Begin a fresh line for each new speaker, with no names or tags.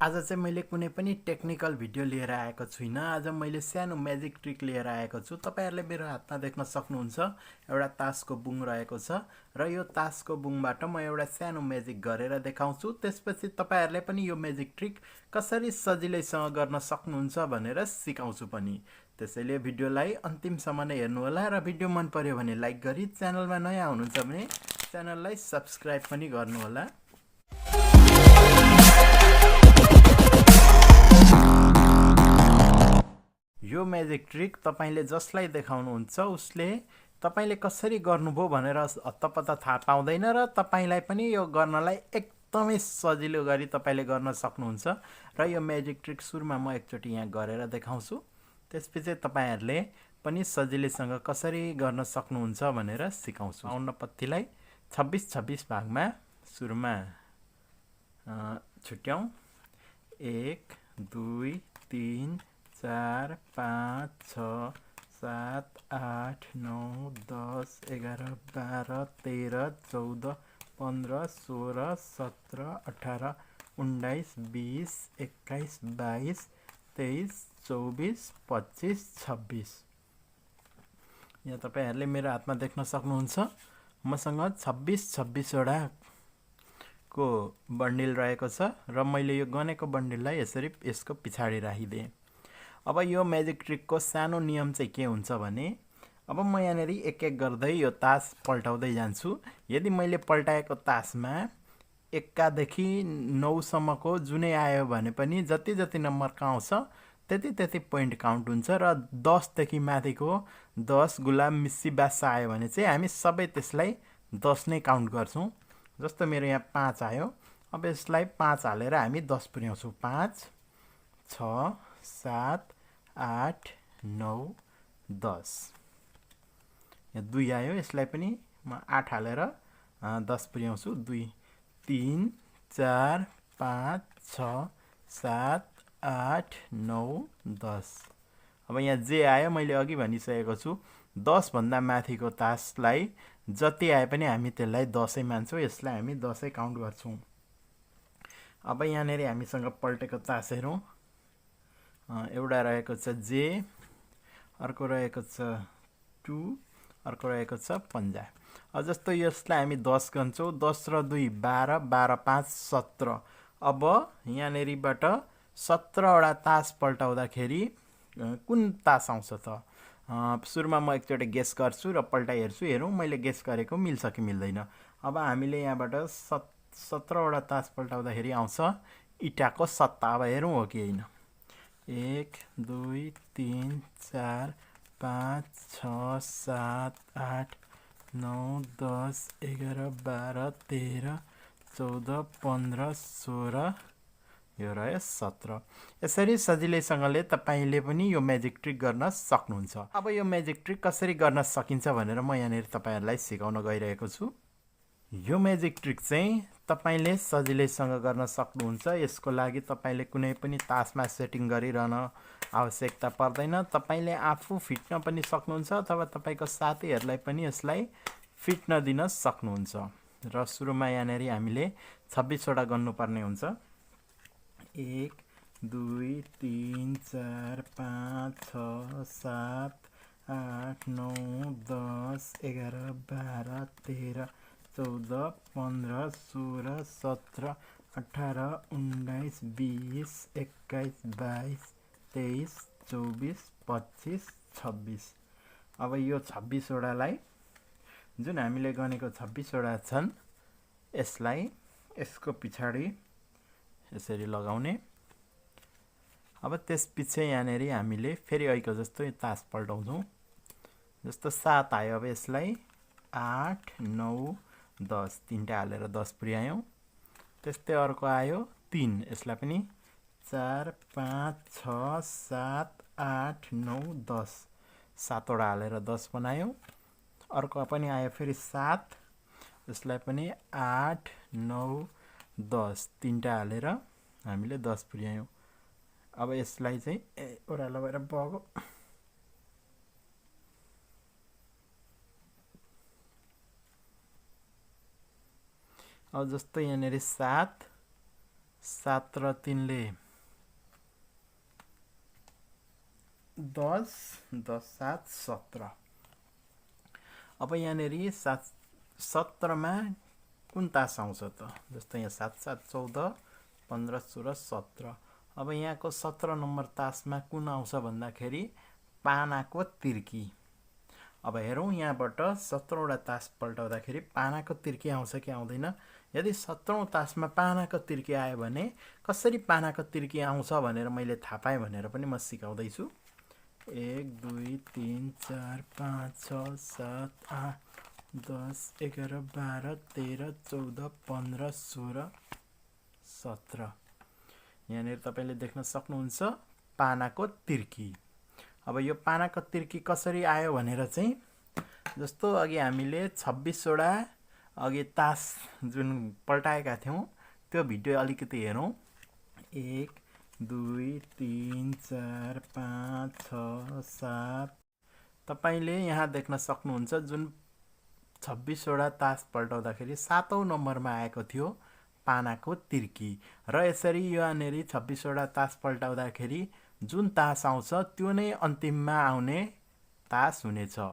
आज चाहिँ मैले कुनै पनि टेक्निकल भिडियो लिएर आएको छुइनँ। आज मैले सानो म्याजिक ट्रिक लिएर आएको छु। तपाईहरुले मेरो हातमा देख्न सक्नुहुन्छ एउटा तासको बुङ रहेको छ र यो तासको बुङबाट म एउटा सानो म्याजिक गरेर देखाउँछु। त्यसपछि तपाईहरुले पनि यो म्याजिक ट्रिक कसरी सजिलैसँग गर्न सक्नुहुन्छ भनेर सिकाउँछु पनि। त्यसैले भिडियोलाई अन्तिमसम्म नै हेर्नु होला र भिडियो मन पर्यो भने लाइक गरी च्यानलमा नयाँ हुनुहुन्छ भने च्यानललाई सब्स्क्राइब पनि गर्नु होला। यो म्याजिक ट्रिक तपाईले जसलाई देखाउनुहुन्छ उसले तपाईले कसरी गर्नुभयो भनेर हत्तपत्त थाहा पाउँदैन र तपाईलाई पनि यो गर्नलाई एकदमै सजिलो गरी तपाईले गर्न सक्नुहुन्छ। र यो म्याजिक ट्रिक सुरुमा म एकचोटी यहाँ गरेर देखाउँछु। त्यसपछि तपाईहरुले पनि सजिलैसँग कसरी गर्न सक्नुहुन्छ भनेर सिकाउँछु। आउन पत्तीलाई 26-26 भागमा सुरुमा छुट्याउँ। 1 2 3 4 5 6 7 8 9 10 11 12 13 14 15 16 17 18 19 20 21 22 23 24 25 26। यहाँ तपाईहरुले मेरो हातमा देख्न सक्नुहुन्छ मसँग 26 वटा को बन्डिल रहेको छ र मैले यो गनेको बन्डिललाई यसरी यसको पछाडी राखिदिए। अब यो म्याजिक ट्रिकको सानो नियम चाहिँ के हुन्छ भने अब म यहाँनेरि एक एक गर्दै यो तास पल्टाउँदै जान्छु। यदि मैले पल्टाएको तासमा 1 देखि 9 सम्मको जुनै आयो भने पनि जति जति नम्बर आउँछ त्यति त्यति पोइन्ट काउन्ट हुन्छ र 10 देखि माथिको 10 गुलाम मिस्सी बासा आयो भने चाहिँ हामी सबै त्यसलाई 10 नै काउन्ट गर्छौं। जस्तो मेरो यहाँ 5 आयो, अब यसलाई 5 हालेर हामी 10 पुर्याउँछौं। 5 6 7 8 9 10। यहाँ 2 आयो, यसलाई पनि म 8 हालेर 10 पुर्याउँछु। 2 3 4 5 6 7 8 9 10। अब यहाँ जे आयो मैले अघि भनिसकेको छु 10 भन्दा माथिको तासलाई जति आए पनि हामी त्यसलाई 10 नै मान्छौं। यसलाई हामी 10 नै काउन्ट गर्छौं। अब यहाँनेरि हामीसँग पल्टेको तास हेरौं। एउटा रहेको छ जे, अर्को रहेको छ 2, अर्को रहेको छ पन्जा। अब जस्तो यसलाई हामी 10 गन्छौं। 10 र 2 12, 12 5 17। अब यहाँनेरिबाट 17 वटा तास पल्टाउँदाखेरि कुन तास आउँछ त? सुरुमा म एकचोटि गेस गर्छु र पल्टाइ हेर्छु। हेरौं मैले गेस गरेको मिल्छ कि मिल्दैन। अब हामीले यहाँबाट 17 वटा तास पल्टाउँदाखेरि आउँछ इटाको सत्ता। अब हेरौं हो कि हैन। 1 2 3 4 5 6 7 8 9 10 11 12 13 14 15 16 यो रह्यो 17। यसरी सजिलैसँगले तपाईले पनि यो म्याजिक ट्रिक गर्न सक्नुहुन्छ। अब यो म्याजिक ट्रिक कसरी गर्न सकिन्छ भनेर म यहाँनेर तपाईहरुलाई सिकाउन गइरहेको छु। यो म्याजिक ट्रिक चाहिँ तपाईले सजिलैसँग गर्न सक्नुहुन्छ। यसको लागि तपाईले कुनै पनि तासमा सेटिङ गरिरहन आवश्यकता पर्दैन। तपाईले आफू फिट्न पनि सक्नुहुन्छ अथवा तपाईको साथीहरुलाई पनि यसलाई फिट्न दिन सक्नुहुन्छ। र सुरुमा यहाँनेरि हामीले 26 वटा गर्नुपर्ने हुन्छ। 1 2 3 4 5 6 7 8 9 10 11 12 13 14 15 16 17 18 19 20 21 22 23 24 25 26। अब यो 26 वटालाई जुन हामीले गनेको 26 वटा छन् यसलाई यसको पछाडी यसरी लगाउने। अब त्यसपछि यहाँनेरि हामीले फेरि ऐको जस्तो यो तास पल्टाउँछौं। जस्तो 7 आयो, अब यसलाई 8 9 10 तीनटा हालेर 10 पुर्यायौं। त्यस्तै अर्को आयो 3, यसलाई पनि 4 5 6 7 8 9 10 7 वटा हालेर 10 बनायौं। अर्को पनि आयो फेरि 7, यसलाई पनि 8 9 10 तीनटा हालेर हामीले 10 पुर्यायौं। अब यसलाई चाहिँ ओह्रालो भएर बग्यो। अब जस्तो यहाँनेरि 7 7 र 3 ले 10, 10 7 17। अब यहाँनेरि 17 मा कुन तास आउँछ त? जस्तै यहाँ 7 7 14, 15 16 17। अब यहाँको 17 नम्बर तासमा कुन आउँछ भन्दाखेरि पानाको तिर्की। अब हेरौँ यहाँबाट 17 वटा तास पल्टाउँदाखेरि पानाको तिर्की आउँछ कि आउँदैन। यदि 17औं तासमा पानाको तिर्की आयो भने कसरी पानाको तिर्की आउँछ भनेर मैले थाहा पाएँ भनेर पनि म सिकाउँदैछु। 1 2 3 4 5 6 7 8 10 11 12 13 14 15 16 17। यहाँनिर तपाईले देख्न सक्नुहुन्छ पानाको तिर्की। अब यो पानाको तिर्की कसरी आयो भनेर चाहिँ जस्तो अघि हामीले 26 वटा अघि तास जुन पल्टाएका थियौं त्यो भिडियो अलिकति हेरौँ। 1 2 3 4 5 6 7। तपाईले यहाँ देख्न सक्नुहुन्छ जुन 26 वटा तास पल्टाउँदाखेरि 7औं नम्बरमा आएको थियो पानाको तिर्की र यसरी यहाँनेरि 26 वटा तास पल्टाउँदाखेरि जुन तास आउँछ त्यो नै अन्तिममा आउने तास हुनेछ।